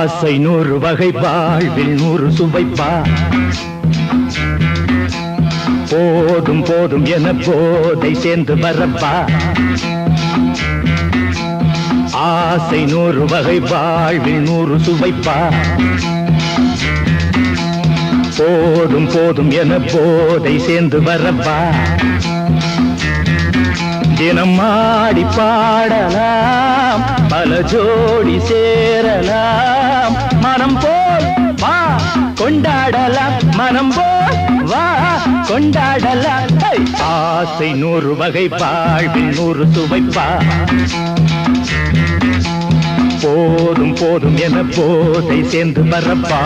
ஆசை 100 வகை வாழ்வில் 100 சுவைப்பா போதும் போதும் என போதை சேர்ந்து வரப்பா ஆசை 100 வகை வாழ்வில் 100 சுவைப்பா போதும் போதும் என போதை சேர்ந்து வரப்பா தினம் ஆடி பாடலாம் பல ஜோடி சேரலாம் மனம் போல் வா கொண்டாடலாம் மனம் போல் வா கொண்டாடலாம் ஆசை 100 வகை வாழ்வில் 100 சுவைப்பா போதும் போதும் என போதை சேர்ந்து வரப்பா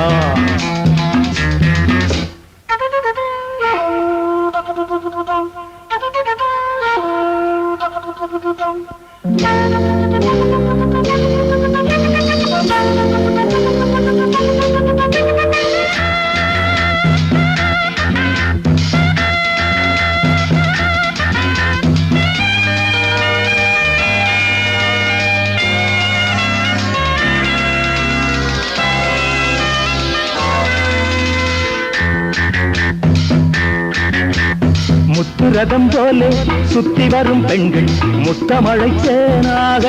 முத்துரதம் போலே சுத்தி வரும் பெண்கள் முத்தமழை தேனாக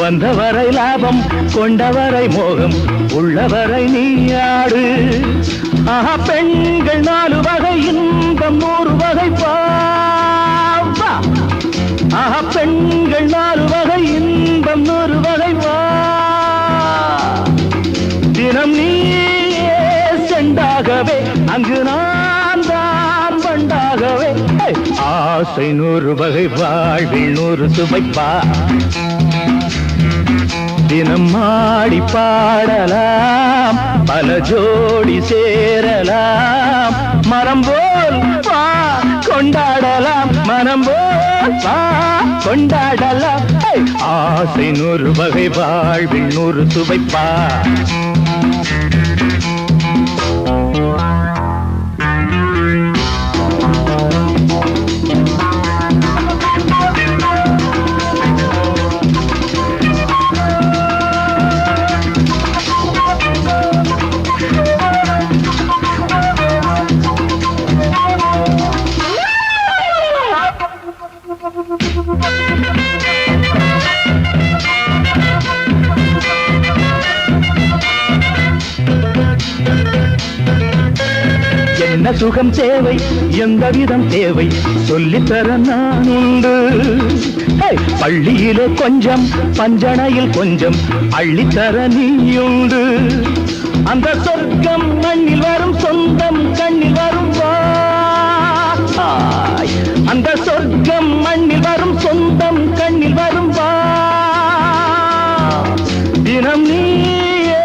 வந்தவரை லாபம் கொண்டவரை மோகம் உள்ளவரை நீயாடு பெண்கள் 4 வகை இன்பம் 100 வகை பாவா பெண்கள் 4 வகை இன்பம் 100 வகை வா தினம் நீயே செண்டாகவே அங்கு நான் தான் வண்டாகவே ஆசை 100 வகை வாழ்வில் 100 சுவைப்பா தினம் ஆடி பாடலாம் பல ஜோடி சேரலாம் மரம் போல் வா கொண்டாடலாம் மனம் போல் வா கொண்டாடலாம் ஆசை 100 வகை வாழ்வில் 100 சுவைப்பா என்ன சுகம் தேவை எந்த விதம் தேவை சொல்லித்தர நான் உண்டு பள்ளியிலே கொஞ்சம் பஞ்சனையில் கொஞ்சம் அள்ளித்தர நீயுண்டு அந்த சொர்க்கம் மண்ணில் வரும் சொந்தம் கண்ணில் வரும் அந்த சொர்க்கம் மண்ணில் வரும் சொந்தம் கண்ணில் வரும் தினம் நீயே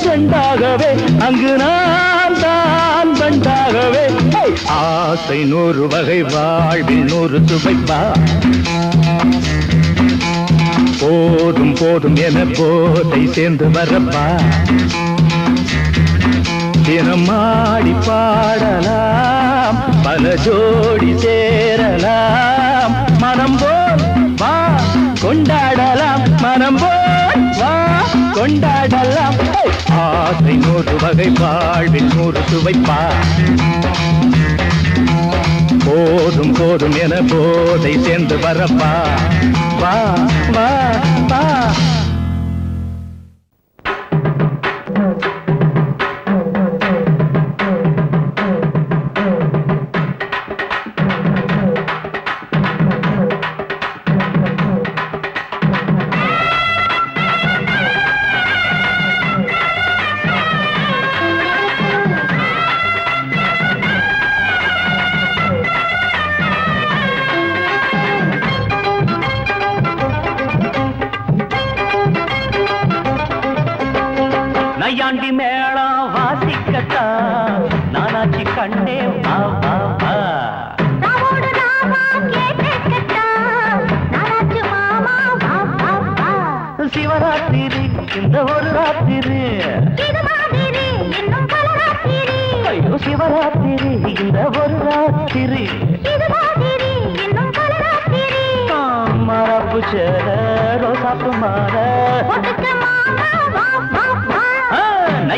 செண்டாகவே அங்கு நான் தான் வண்டாகவே ஆசை 100 வகை வாழ்வில் 100 சுவைப்பா போதும் போதும் என போதை சேர்ந்து வரப்பா தினம் ஆடி பாடலாம் பல ஜோடி சேரலாம் மனம் போல் வா கொண்டாடலாம் மனம் போல் வா கொண்டாடலாம் ஆசை 100 வகை வாழ்வில் 100 சுவைப்பா போதும் போதும் என போதை சேர்ந்து வரப்பா வா வா வா நையாண்டி மேளம் வாசிக்கத்தா நானாச்சி கண்ணே வா வா வா ராவோடு ராவா கேட்கத்தா நானாச்சி மாமா வா வா வா சிவராத்திரி இந்த ஒரு ராத்திரி இது மாதிரி இன்னும் பல ராத்திரி ஐயோ சிவராத்திரி இந்த ஒரு ராத்திரி இது மாதிரி இன்னும் பல ராத்திரி மரப்பு சேர ரோசாப்பு மாற ஒட்டுக்க மாமா வா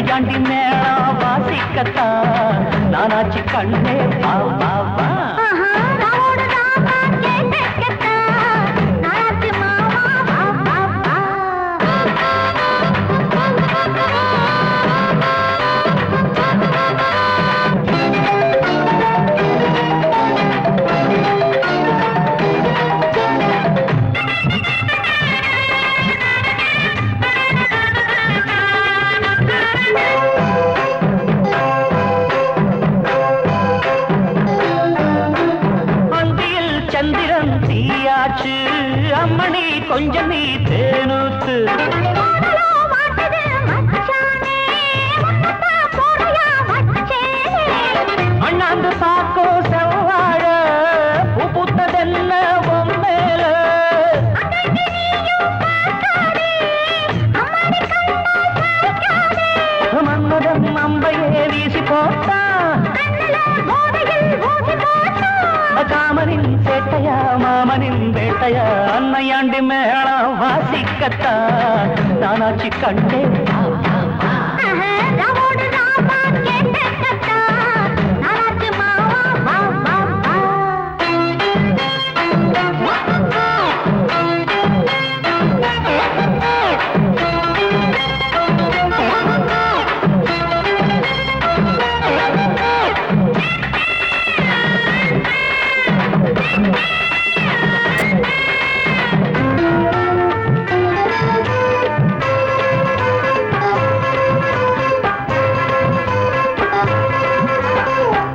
நையாண்டி மேளம் வாசிக்கத்தான் நானாச்சு கண்ணே வா வா வா. ஆஹா, ராவோட ராமா கேட்கத்தான் நானாச்சு மாமா வா வா வா. அந்தியில் சந்திரன் தீயாச்சு அம்மணி கொஞ்சம் நீ தேனூத்து. போடலோ மாட்டுது மச்சானே, முன்னத்தான் போடையா வச்சேனே. அண்ணாந்து பாக்கோ செவ்வாழ பூ பூத்ததென்ன பொம்மேல. அங்கங்க நீயும் பார்க்காதே, அம்மாடி கண்ணா சாய்க்காதே. மன்மதன் அம்பையே வீசி போட்டான் கண்ணுல போதையில் ஊசி போட்டான். காமனின் சேட்டையா மாமனின் வேட்டையா அன்னையாண்டி மேளம் வாசிக்கத்தான் நானாச்சு கண்டே வா, வா, வா. ஆஹா, ராவோட ராமா கேட்கத்தான் நானாச்சு மாமா வா வா வா.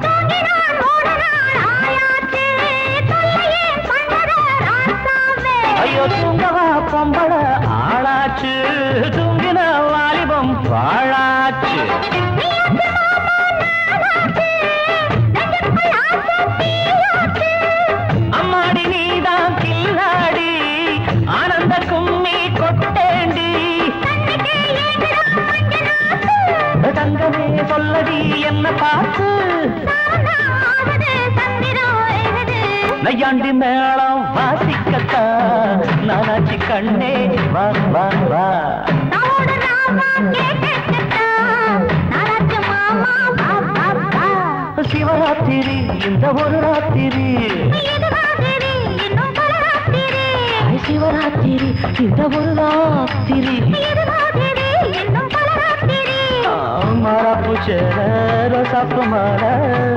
தூங்கினான் ஒரு நாள் ஆயாச்சு, தொல்லையே பண்ணத ராசாவே. ஐயோ தூங்கவா பொம்பள ஆளாச்சு தூங்கின வாலிபம் வாழாச்சு. நீயாச்சு மாமா நானாச்சு, நெஞ்சுக்குள் ஆசை தீயாச்சு. அம்மாடி நீதான் கில்லாடி ஆனந்த கும்மி கொட்டேண்டி. கண்ணுக்கே ஏங்குறான் மஞ்ச நாக்கு. தங்கமே சொல்லடி என்ன பார்த்து சாரதா ஆகுது சந்திரம் ஏகுது. நையாண்டி மேளம் வாசிக்கத்தான் நானாச்சு கண்ணே வா வா வா. ராவோட ராமா கேட்கத்தான் நானாச்சு மாமா வா வா வா. சிவராத்திரி இந்த ஒரு ராத்திரி. இது ராத்திரி இன்னும் பல ராத்திரி. சிவராத்திரி இந்த ஒரு ராத்திரி. இது ராத்திரி இன்னும் பல ராத்திரி. மாறாப்பு சேர ரோசாப்பு மாற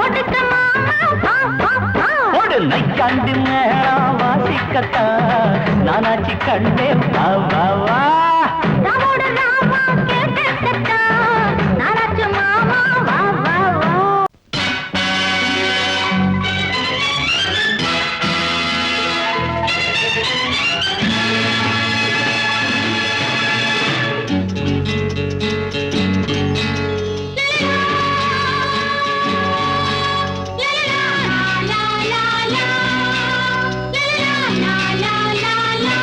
ஒடுக்க மாமா வா வா வா. ஒரு நையாண்டி மேளம் வாசிக்கத்தான் நானாச்சு கண்ணே வா வா வா. ராவோட ராமா கேட்கத்தான் நானாச்சு மாமா வா வா வா. La la la la la la la la la la la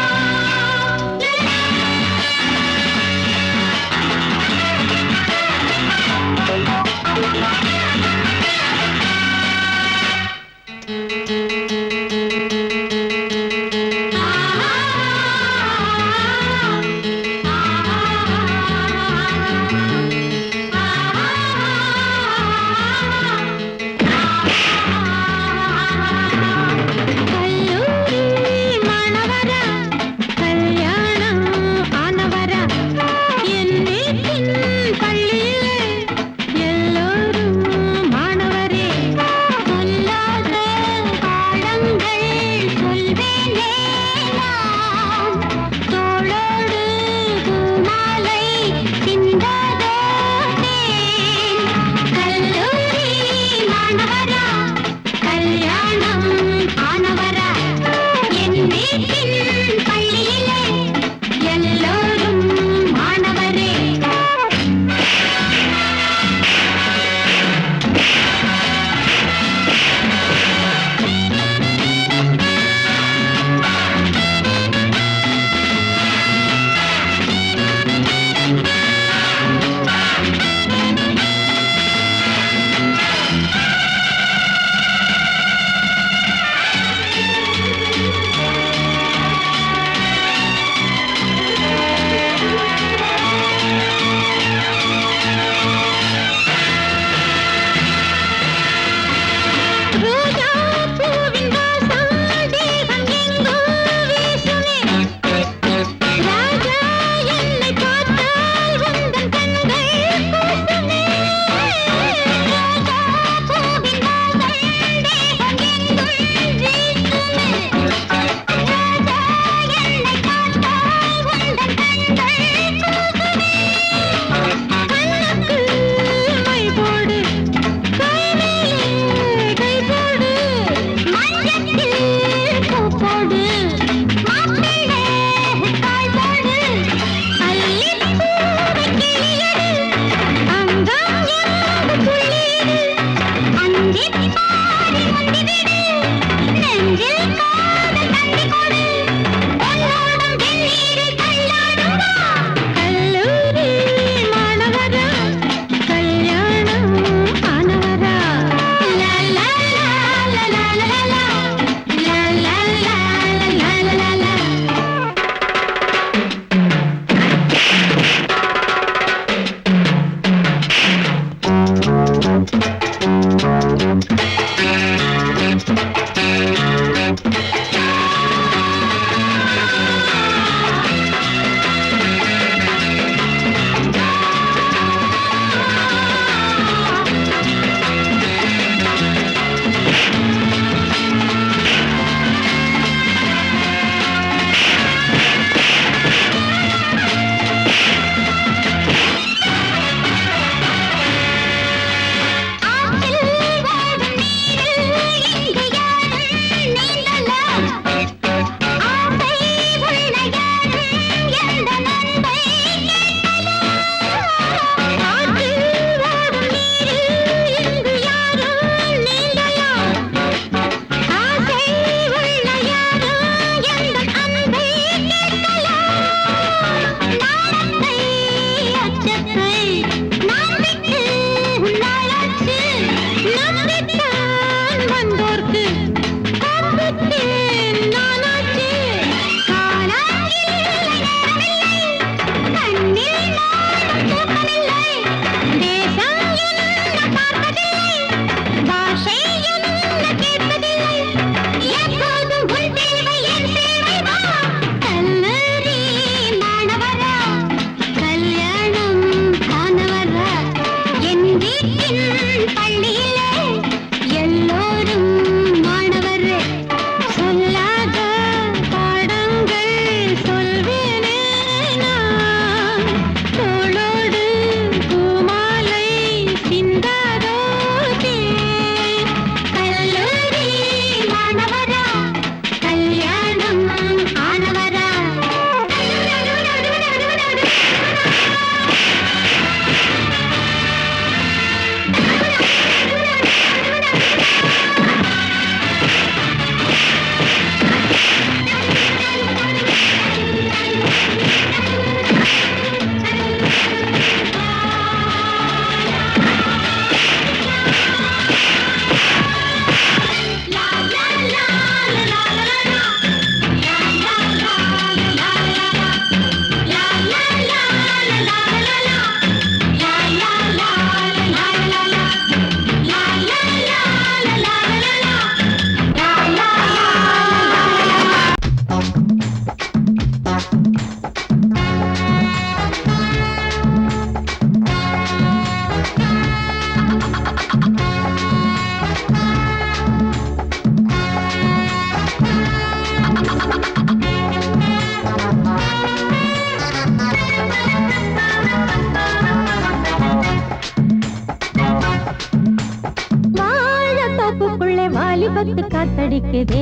வாலிபத்து காத்தடிக்குதே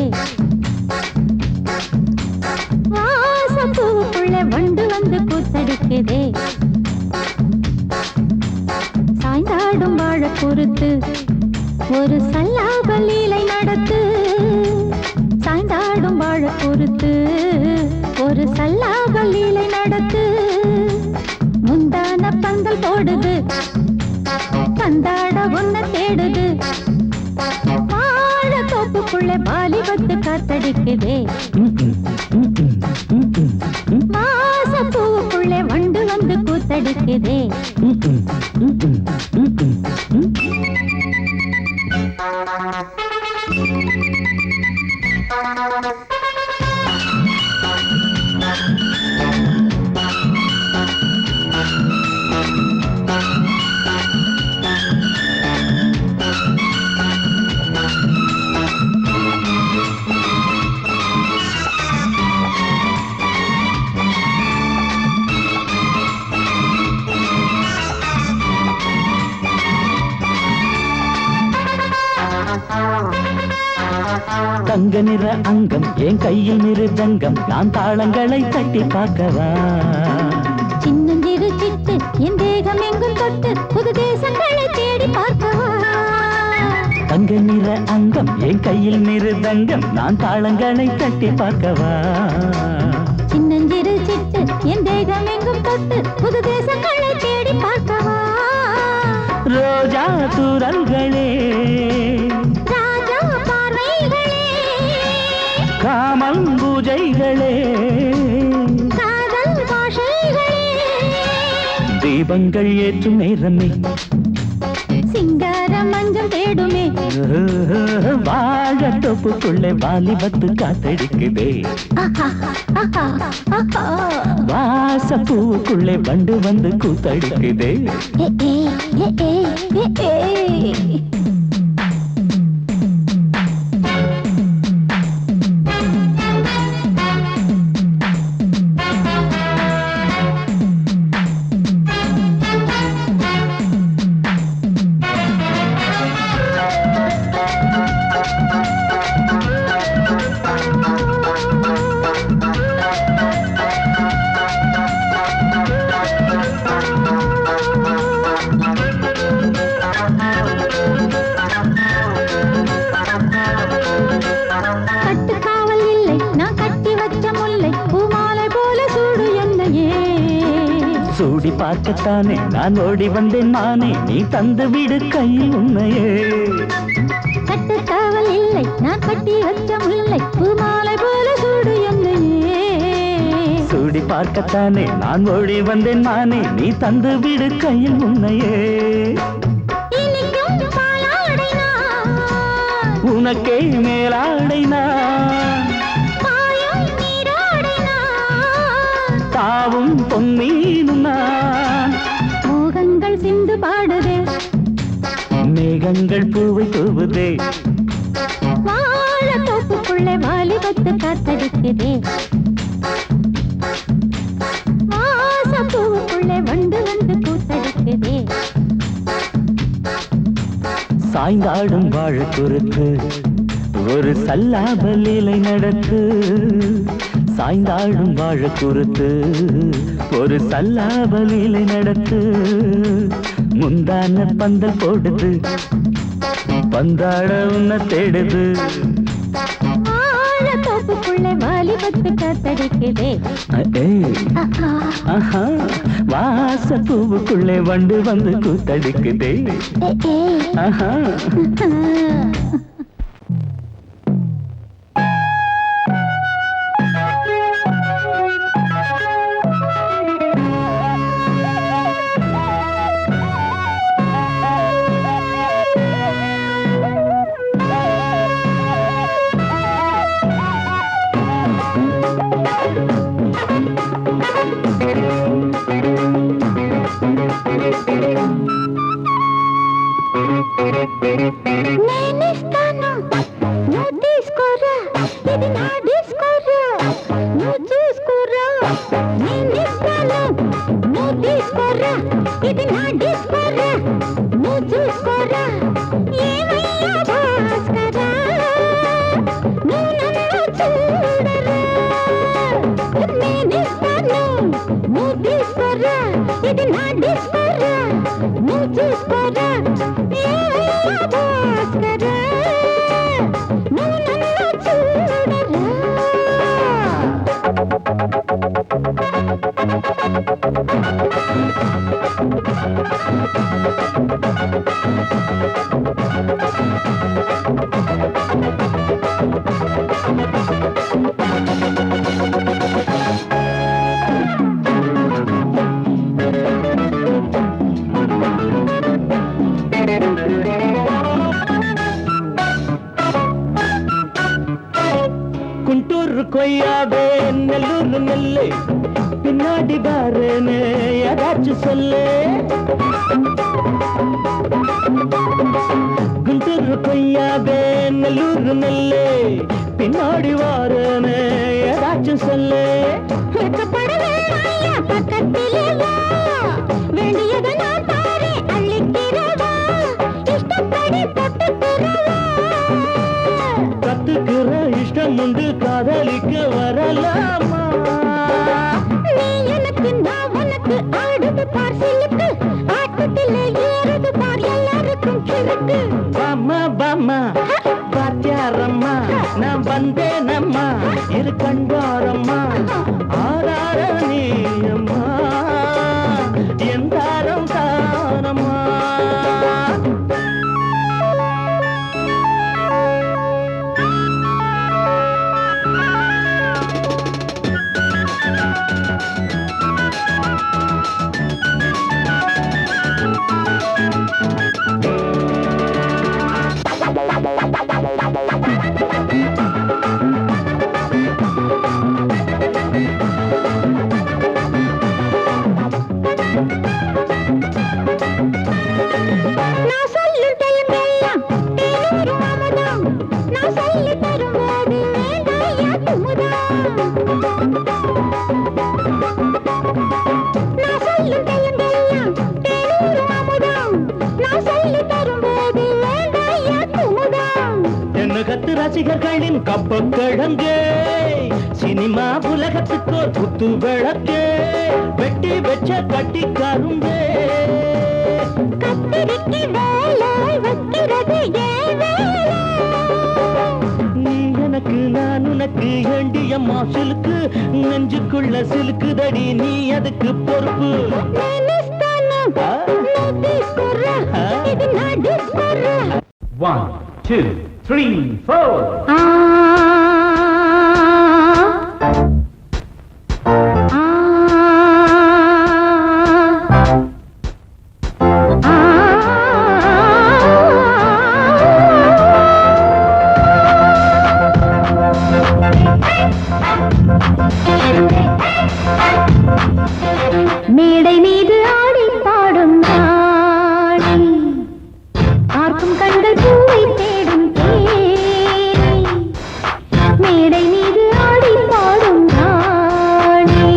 வாசப்பூவுக்குள்ள வண்டு வந்து கூத்தடிக்குதே சாய்ந்தாடும் வாழ பொறுத்து ஒரு சல்லாப லீலை நடத்து சாய்ந்தாடும் வாழ பொறுத்து ஒரு சல்லாப லீலை நடத்து முந்தான பந்தல் போடுது பந்தாட ஒன்ன தேடுது வாழ தோப்புக்குள்ள வாலிபத்து காத்தடிக்குதே வாசப்பூவுக்குள்ள வண்டு வந்து கூத்தடிக்குதே தங்க நிற அங்கம் என் கையில் மிருதங்கம் நான் தாளங்களை தட்டி பார்க்கவா சின்னஞ்சிறு சிட்டு என் தேகம் எங்கும் தொட்டு புது தேசங்களை தேடி பார்க்கவா தங்க நிற அங்கம் என் கையில் மிருதங்கம் நான் தாளங்களை தட்டி பார்க்கவா சின்னஞ்சிறு சிட்டு என் தேகம் எங்கும் தொட்டு புது தேசங்களை தேடி பார்க்கவா ரோஜா தூரல்களே ராஜா பார்வைகளே காமல் பூஜைகளே காதல் பாஷைகளே தீபங்கள் ஏற்றும் நேரமே சிங்கார மஞ்சள் தேடுமே வாழ தொப்புக்குள்ளே வாலிபத்து காத்தடிக்குதே வாசப்பூவுக்குள்ளே வண்டு வந்து கூத்தடிக்குதே கட்டுக்காவல் இல்லை நான் கட்டி வச்ச முல்லை பூமாலை போல சூடு என்னையே சூடி பார்க்கத்தானே நான் ஓடி வந்தேன் மானே நீ தந்து விடு கையில் உன்னையே கட்டுக்காவல் இல்லை நான் கட்டி வச்ச முல்லை பூமாலை போல சூடு என்னையே சூடி பார்க்கத்தானே நான் ஓடி வந்தேன் மானே நீ தந்து விடு கையில் உன்னையே இனிக்கும் பாலாடை நான் உனக்கே மேலாடை நான் பாயும் நீராடை நான் தாவும் பொன்மீனும் நான் மோகங்கள் சிந்து பாடுதே மேகங்கள் பூவை தூவுதே வாழ தோப்புக்குள்ளே வாலிபத்து காத்தடிக்குதே வாசப்பூவுக்குள்ளே வண்டு வந்து கூத்தடிக்குதே சாய்ந்தாடும் வாழ குறுக்கு ஒரு சல்லாப லீலை நடத்து சாய்ந்தாடும் வாழ குறுத்து ஒரு சல்லாப லீலை நடத்து முந்தான பந்தல் போடுது பந்தாட உன்ன தேடுது வாழ தோப்புக்குள்ளே வாலிபத்து காத்தடிக்குதே ஆஹா வாசப்பூவுக்குள்ளே வண்டு வந்து கூத்தடிக்குதே ஆஹா నేనిస్తాను నువ్వు తీసుకోరా ఇది నా డిస్కోరా నువ్వు చూసుకోరా నేనిస్తాను నువ్వు తీసుకోరా ఇది నా డిస్కోరా నువ్వు చూసుకోరా ఏమయ్యా భాస్కరా తీసుకోరా ఇది నా డిస్కోరా నువ్వు చూసుకోరా భాస్కరా నువ్వు నన్ను చూడరా குண்டூர் கொய்யாவே நெல்லூர் நெல்லை பின்னாடி பாருன்னு ஏதாச்சும் சொல்லு குண்டூர் கொய்யாவே நெல்லூர் நெல்லை பின்னாடி வாருன்னு ஏதாச்சும் சொல்லு பக்கத்திலே வா வேண்டியதை நான் தாரே அள்ளிக்கிறவா இஷ்டப்படி தொட்டுக்கிறவா கத்துக்கிற இஷ்டம் உண்டு காதலிக்க வரலாமா நீ எனக்கு நான் உனக்கு ஆடுது பார் சிலுக்கு ஆட்டத்திலே ஏறுது பார் எல்லாருக்கும் கிறுக்கு பாமா பாமா பாத்தியாரம்மா நான் வந்தேனம்மா இரு கண்டாரம்மா ஆரார நீ அம்மா எந்தாரம் தானம்மா நான் சொல்லும் டைமெல்லாம் தேனூரும் அமுதம் நான் சொல்லி தரும்போது வேண்டாயா குமுதம் நான் சொல்லும் டைமெல்லாம் தேனூரும் அமுதம் நான் சொல்லி தரும்போது வேண்டாயா குமுதம் என்ன கத்து ரசிகர்களின் கப்ப கிழங்கே சினிமா உலகத்துக்கு குத்து விளக்கே வெட்டி வச்ச கட்டி கரும்பே கத்திரிக்கு வேலை வைக்கிறது ஏன் வேலை நீ எனக்கு நான் உனக்கு ஏண்டியம்மா சிலுக்கு நெஞ்சுக்குள்ள சிலுக்குதடி நீ அதுக்கு பொறுப்பு నేనిస్తాను నువ్వు తీసుకోరా ఇది నా డిస్కోరా 1 2 3 4 மேடை மீது ஆடி பாடும் ராணி பார்க்கும் கண்கள் பூவை தேடும் தேனி மேடை மீது ஆடி பாடும் ராணி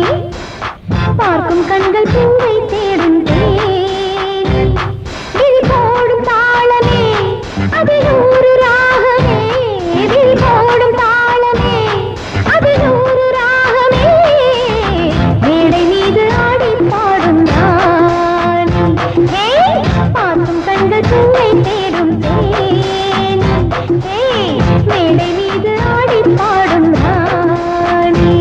பார்க்கும் கண்கள் பூவை தேடும் தேனி விழி போடும் தாளமே அது நூறு ராகமே விழி போடும் தாளமே அது நூறு ராகமே மேடை மீது ஆடி பாடும் ராணி பார்க்கும் கண்கள் பூவை தேடும் தேனி மேடை மீது ஆடி பாடும் ராணி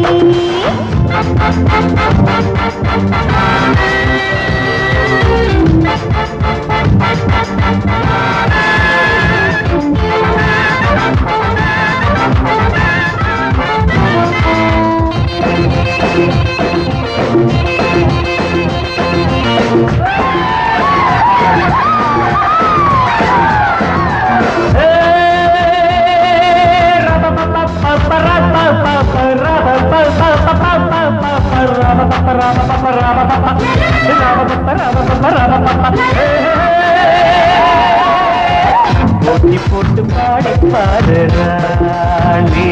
போட்டி போட்டு பாடி பாடு ராணி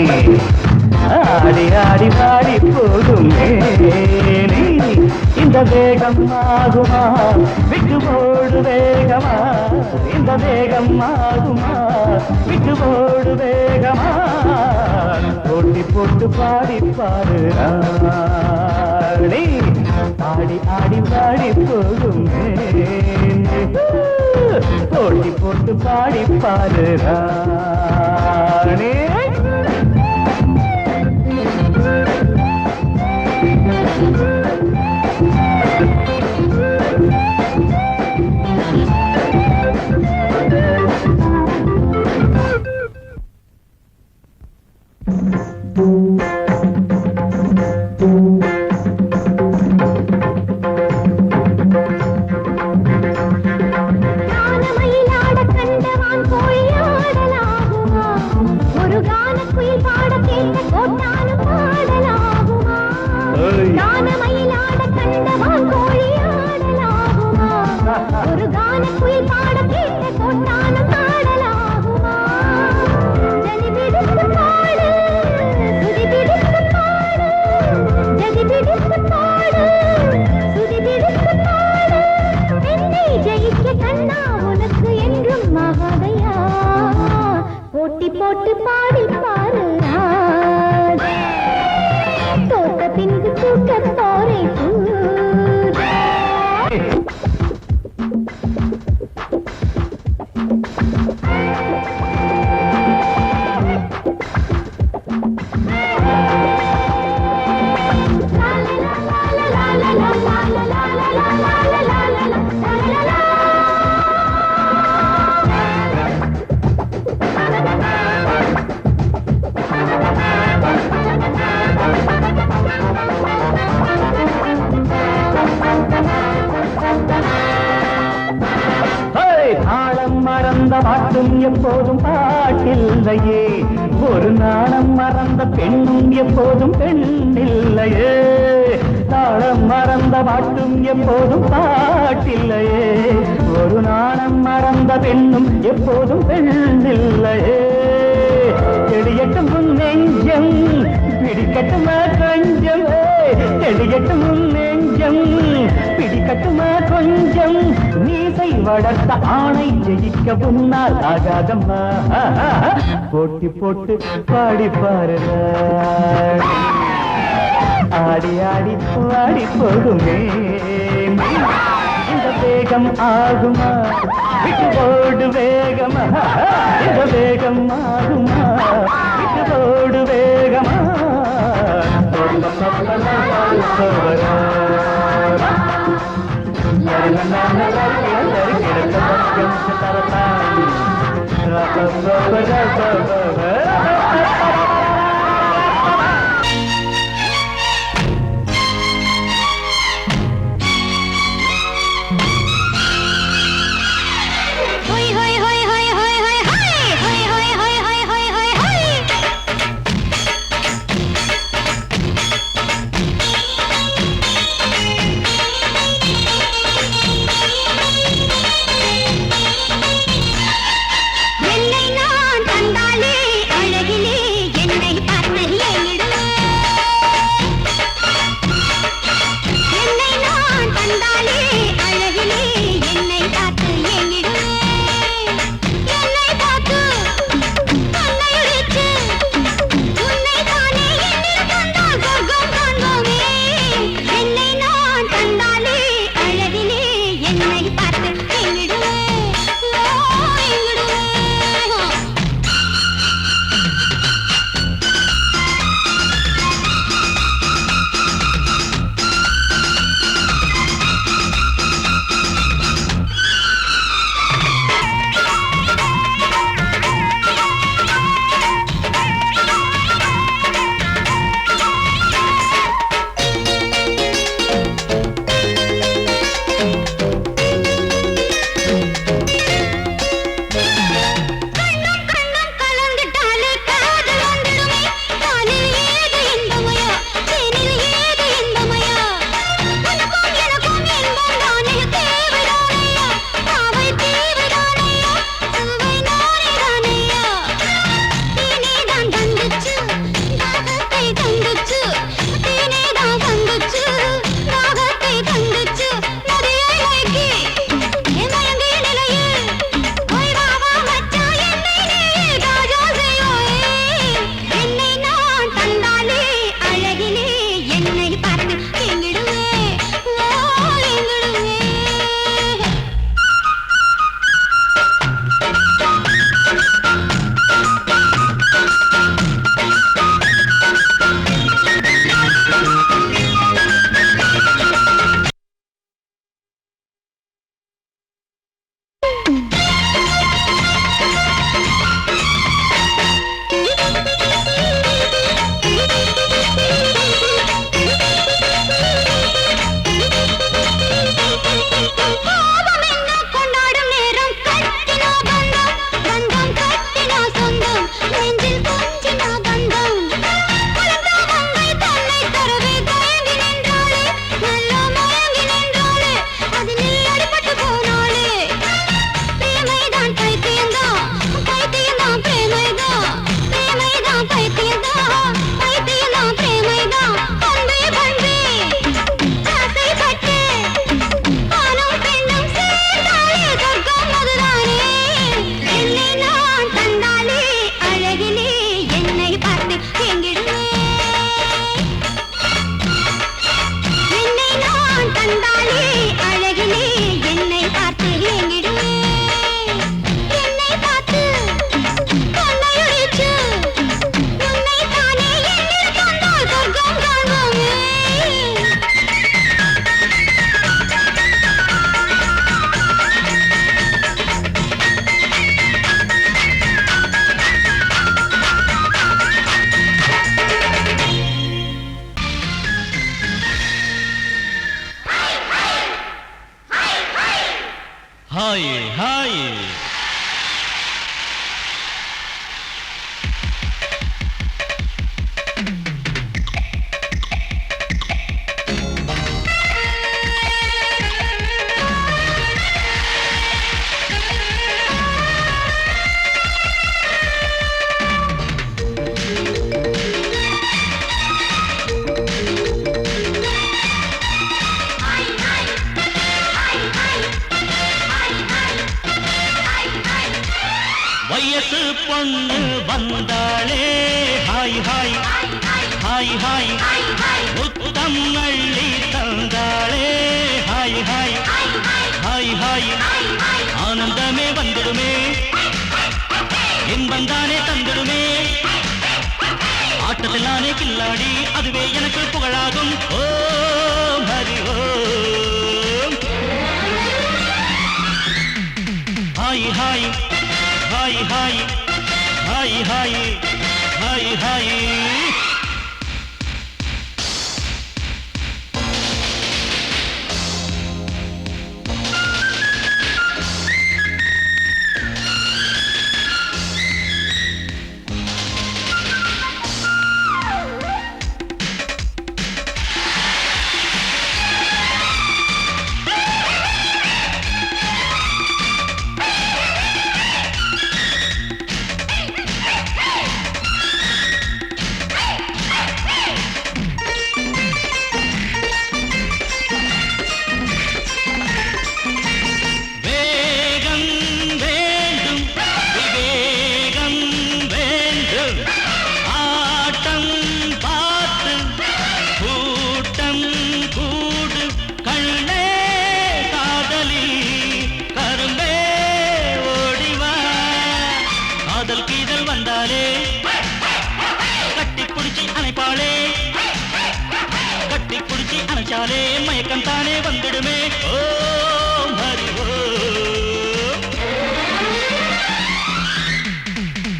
ஆடி ஆடி பாடி போடும் மேனி இந்த வேகம் ஆகுமா விட்டு போடு வேகமா இந்த வேகம் ஆகுமா விட்டு போடு வேகமா போட்டி போட்டு பாடி பாடு ராணி ஆடி ஆடி பாடி போகும் போட்டி போட்டு பாடி பாரு ராணி. கானமயிலாட கண்டவான் கோழியாடலாகுமா? ஒரு கானக்குயில் பாட கேட்ட கோட்டானும் பாடலாகுமா? கானமயிலாட கண்டவான் கோழியாடலாகுமா? ஒரு கானக்குயில் பாட கேட்ட கோட்டானும் பாடலாகுமா? ஜதி பிடித்து பாடு, சுதி பிடித்து பாடு, ஜதி பிடித்து பாடு, சுதி பிடித்து பாடு. என்னை ஜெயிக்க கண்ணா உனக்கு என்றும் மகாதையா, போட்டி போட்டு பாடி பாரு ராஜா. தோத்த பின்பு தூக்க போரே பூஜா. தாளம் மறந்த பாட்டும் எப்போதும் பாட்டில்லையே, ஒரு நாணம் மறந்த பெண்ணும் எப்போதும் பெண்ணில்லையே. தாளம் மறந்த பாட்டும் எப்போதும் பாட்டில்லையே, ஒரு நாணம் மறந்த பெண்ணும் எப்போதும் பெண்ணில்லையே. தெளியட்டும் உன் நெஞ்சம் பிடிக்கட்டுமா கொஞ்சம், தெளியட்டும் உன் நெஞ்சம் பிடிக்கட்டுமா கொஞ்சம். நீசை வளர்த்த ஆணை ஜெயிக்க முன்னால் ஆகாதம்மா, போட்டி போட்டு பாடி பாரு. ஆடி ஆடி பாடி போகுமே இந்த வேகம் ஆகுமா, விட்டு போடு வேகமா, இந்த வேகம் ஆகுமா, விட்டு போடு வேகமா. ஹொய் ஹொய் ஹொய் ஹொய் ஹொய் ஹொய் ஹொய் ஹொய் ஹொய் ஹொய் ஹொய் ஹொய் ஹொய் ஹொய். என்னை நான் தந்தாலே அழகிலே ஹாய் ஹாய் வயசு பொண்ணு வந்தாளே ஹாய் ஹாய் ஹாய் ஹாய் முத்தம் அள்ளி தந்தாளே ஹாய் ஹாய் ஹாய் ஹாய் ஆனந்தமே வந்துடுமே இன்பந்தானே தந்துடுமே ஆட்டத்தில் நானே கில்லாடி அதுவே எனக்கு புகழாகும் ஓ Hari Om hi hi hi hi hi hi hi hi அணைச்சாலே மயக்கம் தானே வந்துடுமே ஓ Hari Om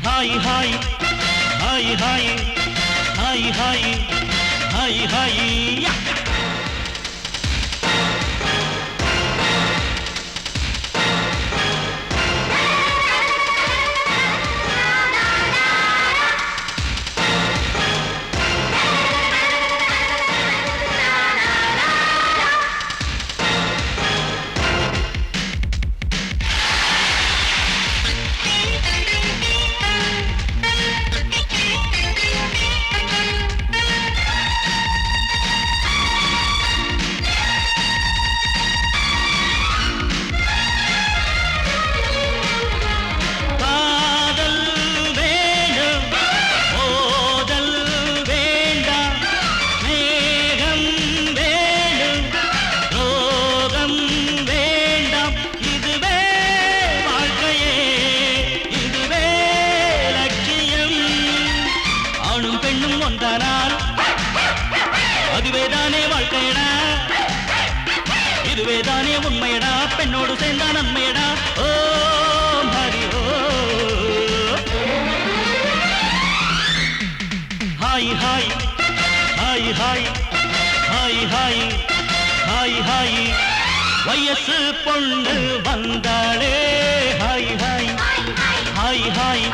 hi hi hi hi hi hi hi hi இதுவேதானே உண்மையடா பெண்ணோடு சேர்ந்தா நன்மையடா ஓ ஹரி ஓ hi hi hi hi hi hi hi hi வயசு பொண்ணு வந்தாளே ஹாய் ஹாய் ஹாய் ஹாய்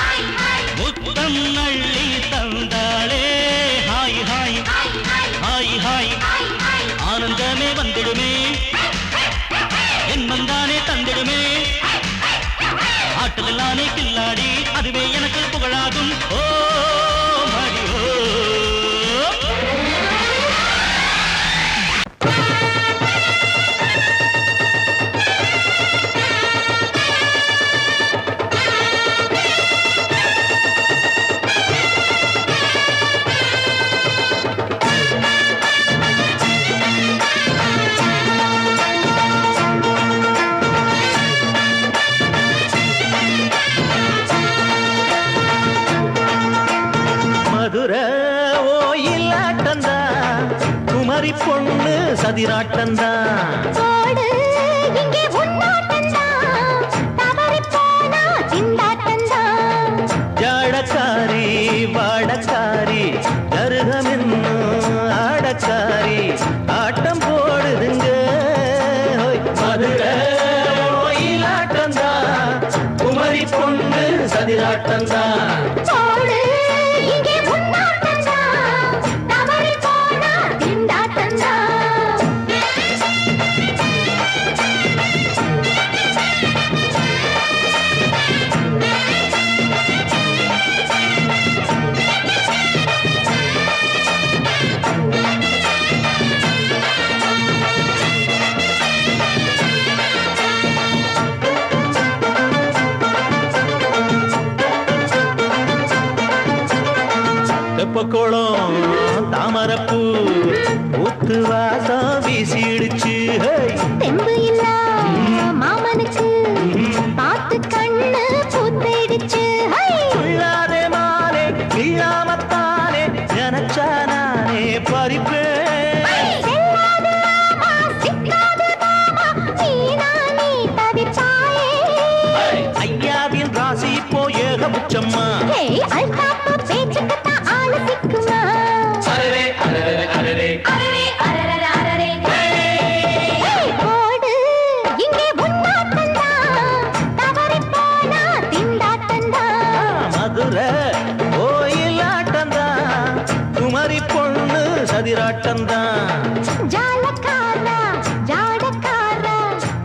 முத்தம் அள்ளி தந்தாளே ஹாய் ஹாய் ஹாய் ஹாய் ஆனந்தமே வந்துடுமே என்மந்தானே தந்திடுமே ஆட்டத்தில் நானே கில்லாடி அதுவே எனக்கு புகழாகும் ஓ ஹரி ஓ பொண்ணு சதிராட்டந்தா இங்கே உன்னாட்டந்தா தவறி போனா சிந்தாட்டந்தா ஜாடக்காரி வாடக்காரி கருகமென்னு ஆடக்காரி ஆட்டம் போடுதுங்க மதுரை கோயிலாட்ட திண்டாட்டந்தான். போடு இங்கே முன்னாட்டந்தான், தவறி போனா திண்டாட்டந்தான். தெப்பக்குளம் தாமரப்பூ ஊத்து வாசம் வீசிடுச்சு. தெம்பு இல்ல மாமனுக்கு பார்த்து கண்ணு பூத்திடுச்சு. உள்ளாதே மானே இல்லாமத்தானே நினைச்சா நானே பறிப்பேன். செல்லாது மாமா, சிக்காது மாமா, நீ தவிப்பாயே. ஐயாவின் ராசி இப்போ ஏகபட்சம்மா. ஏய், அல்தாப்பு பேச்சுக்குத்தான் ஆளு சிக்குமா. அரரே அரரே அரரே அரரே, அரரர, அரரே. ஏய், போடு இங்கே முன்னாட்டந்தான், தவறி போனா திண்டாட்டந்தான். மதுரை கோயிலாட்டந்தான், குமரி பொண்ணு சதிராட்டந்தான். ஜாலக்காரா, ஜாடக்காரா,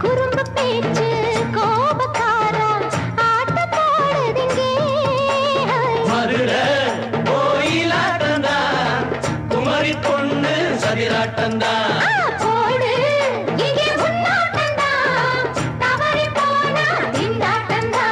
குறும்பு பேச்சு கோபக்காரா, ஆட்டம் போடுதிங்கே. மதுரை கோயிலாட்டந்தான், குமரி பொண்ணு சதிராட்டந்தான். போடு இங்கே முன்னாட்டந்தான், தவறி போனா திண்டாட்டந்தான்.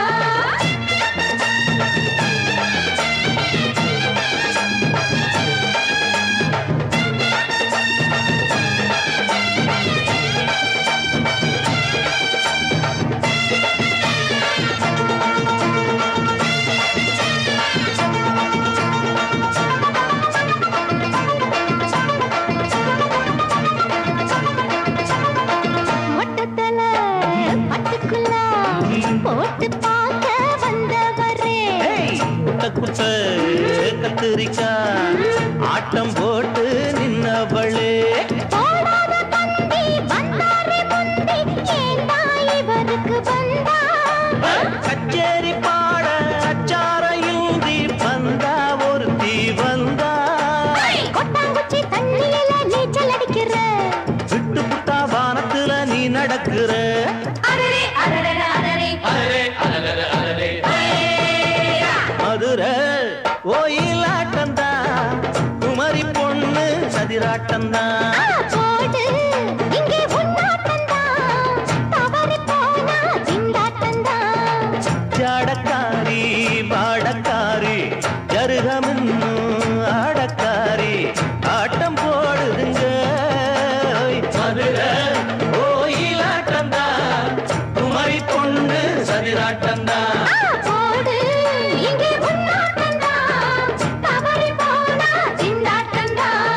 மொட்டத்தல பட்டுக்குள்ள போட்டு பார்க்க வந்தவரே. குட்ட குட்ட கத்திரிக்கா ஆட்டம் போட்டு நின்னவளே. போடாத தந்தி வந்தாரே முந்தி, ஏண்டா இவருக்கு வந்தா. கச்சேரி பாட அச்சார இந்தி வந்தா ஒருத்தி வந்தா. கொட்டாங்குச்சி தண்ணியில நீச்சல் அடிக்கிற. விட்டு புட்டா வானத்துல நீ நடக்கிற. அரரே, அரரர, அரரே. அரரே அரரே அரரே மதுரை கோயிலாட்டந்தான், குமரி பொண்ணு சதிராட்டந்தான். போடு இங்கே முன்னாட்டந்தான், தவறி போனா திண்டாட்டந்தான். ஜாடக்காரி பாடக்காரி ஜருகமின்னு ஆடக்காரி ஆட்டம் போடுதுங்க. மதுரை கோயிலாட்டந்தான், குமரி பொண்ணு சதிராட்டந்தான். போடு இங்கே முன்னாட்டந்தான், தவறி போனா திண்டாட்டந்தான்.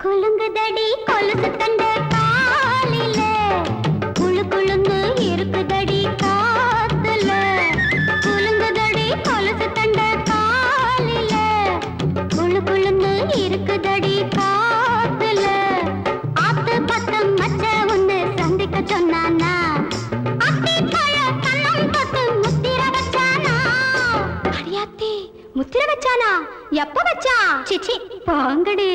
குலுங்குதடி கொலுசு தண்ட காலில, குளு குளுன்னு இருக்குதடி காத்துல. குலுங்குதடி கொலுசு தண்ட காலில, குளு குளுன்னு இருக்குதடி காத்துல. ஆத்து பத்தம் மச்ச ஒண்ணு சந்திக்க சொன்னானா, அத்தி பழ கண்ணம் தொட்டு முத்திர வச்சானா. அடியாத்தி, முத்திர வச்சானா? எப்ப வச்சா? சிச்சி பாங்கடி.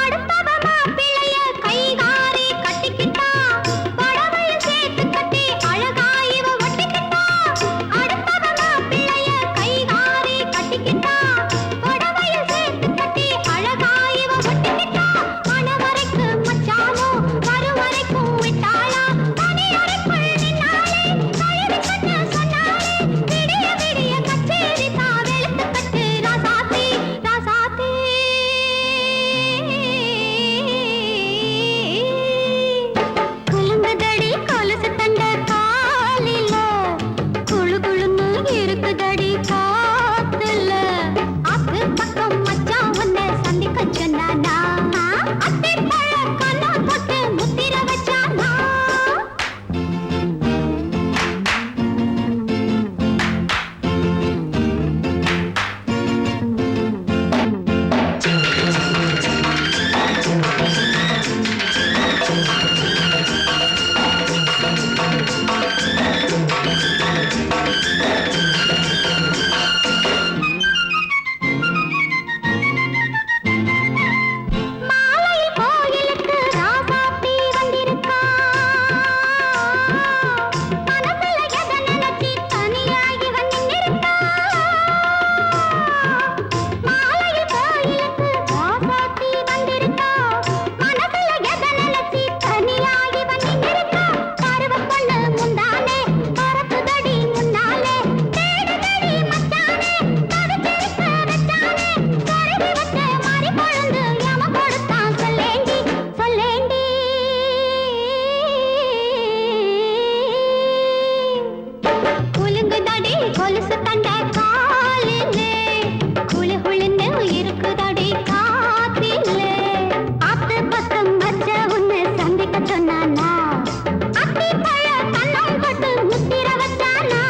அடுத்தவ மாப்பிள்ளைய கைகாரி கட்டிக்கிட்டா, புடவையும் சேர்த்து கட்டி அழகாய் குலுங்குதடி கொலுசு தண்ட காலிலே குளு குளுன்னு இருக்குதடி காத்திலே ஆத்து பக்கம் வச்ச உன்னை சந்திக்க சொன்னானா அத்தி பழ கண்ணம் பட்டு முத்திர வச்சானா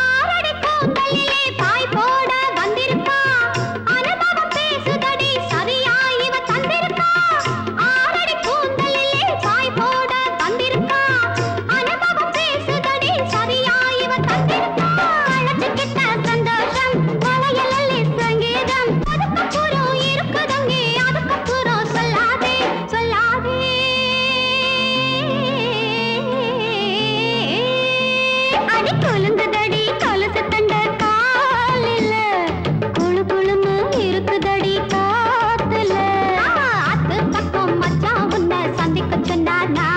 ஆரடி கூந்தலிலே பாய் போட வந்திருக்கா அனுபவம் பேசுதடி சரியா இவ தந்திருக்கா ஆரடி கூந்தலிலே பாய் போட வந்திருக்கா அனுபவம் பேசுதடி சரியா இவ தந்திருக்கா அழைச்சுக்கிட்ட சந்தோஷம் வளையலல்லி சங்கீதம் அதுக்கப்புறம் இருக்குதங்கே அதுக்கப்புறம் சொல்லாதே சொல்லாதே அடி கொலுங்குதடி கொலுசு தண்ட காலில குளு குளுன்னு இருக்குதடி காத்துல அத்து பக்கம் மச்சான் உன்னை சந்திக்க சொன்னானா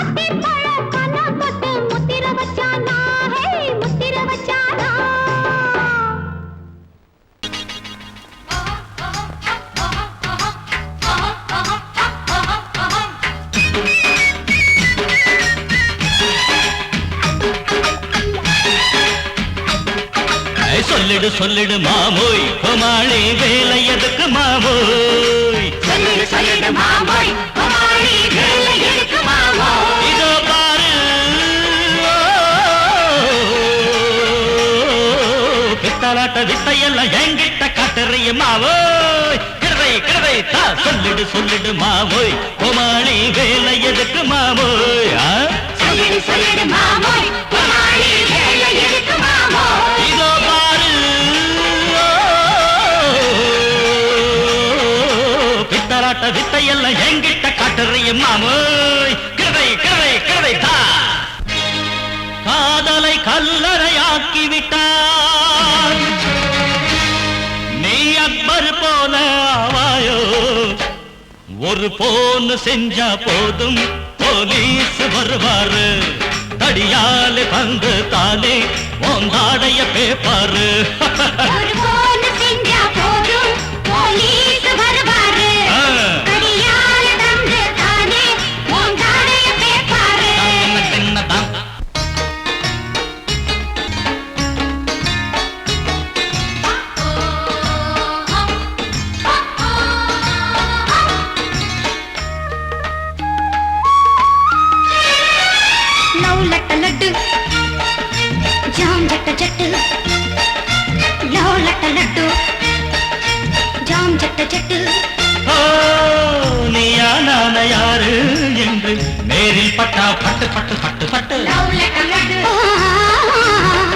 அத்தி பழ கண்ணா பட்டு முத்திர வச்சானா ஹே முத்திர வச்சானா சொல்லிடு சொல்லிடு மாமோய் கோமாளி வேலை எதுக்கு மாமோய் சொல்லிடு சொல்லிடு மாமோய் கோமாளி வேலை எதுக்கு மாமோய் இதோ பாரு பித்தலாட்ட வித்தையெல்லாம் என்கிட்ட காட்டுறிய மாவோய் கிழவை கிழவை தா சொல்லிடு சொல்லிடு மாமோய் கோமாளி வேலை எதுக்கு மாமோய் சொல்லிடு சொல்லிடு மாமோய் கோமாளி வேலை எதுக்கு மாமோய் இதோ பாரு பித்தலாட்ட வித்தையெல்லாம் என்கிட்ட காட்டுறிய மாமோய் கிழவை கிழவை கிழவை தா காதலை கல்லறையாக்கி விட்டான் நீ அக்பர் போல ஆவாயோ ஒரு போன் செஞ்சா போதும் போலீஸ் வருவாரு தடியாலே வந்து தானே ஓந்தாடைய பேப்பாரு ஒரு போன் செஞ்சா போதும் போலீஸ் வருவாரு கடியால தந்து தானே ஓந்தாடைய பேப்பாரு லவ் லட்ட லட்டு ஜாம் ஜட்ட ஜட்டு லவ் லட்ட லட்டு ஜாம் ஜட்ட ஜட்டு ஓ நீயா நான யாரு என்று நேரில் பட்டா பட்டு பட்டு பட்டு பட்டு லவ் லட்ட லட்டு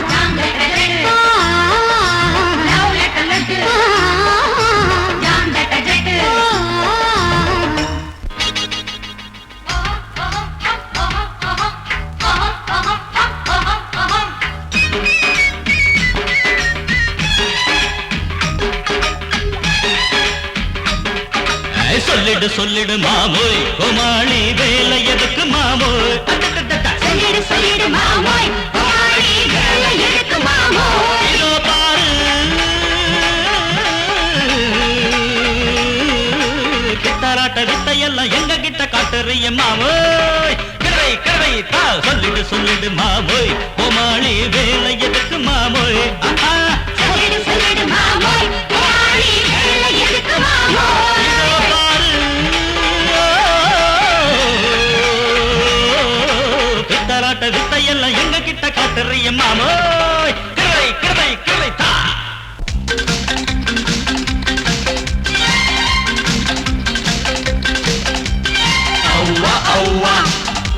ஜாம் ஜட்ட ஜட்டு லவ் லட்ட லட்டு ஜாம் ஜட்ட ஜட்டு சொல்லிடு சொல்லிடு மாமோய் கோமாளி வேலை எதுக்கு மாமோய் சொல்லிடு சொல்லிடு மாமோய் கோமாளி வேலை எதுக்கு மாமோய் இதோ பாரு பித்தலாட்ட வித்தையெல்லாம் எங்க கிட்ட காட்டுறிய மாமோய் கிழவை கிழவை தா சொல்லிடு சொல்லிடு மாமோய் கோமாளி வேலை எதுக்கு மாமோய் சொல்லிடு சொல்லிடு மாமோய் கோமாளி வேலை எதுக்கு மாமோய் இதோ பாரு பித்தலாட்ட வித்தையெல்லாம் எங்க கிட்ட காட்டுறிய மாமோய் கிழவை கிழவை கிழவை தா ஔவா ஔவா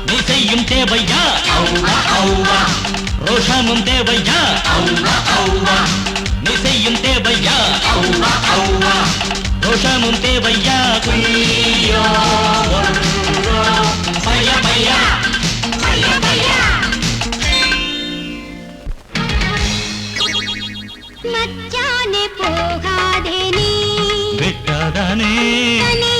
நீ செய்யும் தேவையா ஔவா ஔவா ரோஷமும் தேவையா ஔவா ஔவா நீ செய்யும் தேவையா ஔவா ஔவா ரோஷமும் தேவையா குய்யோ பையா பையா பையா பையா மச்சானே போகாதே நீ விட்டாதானே தனி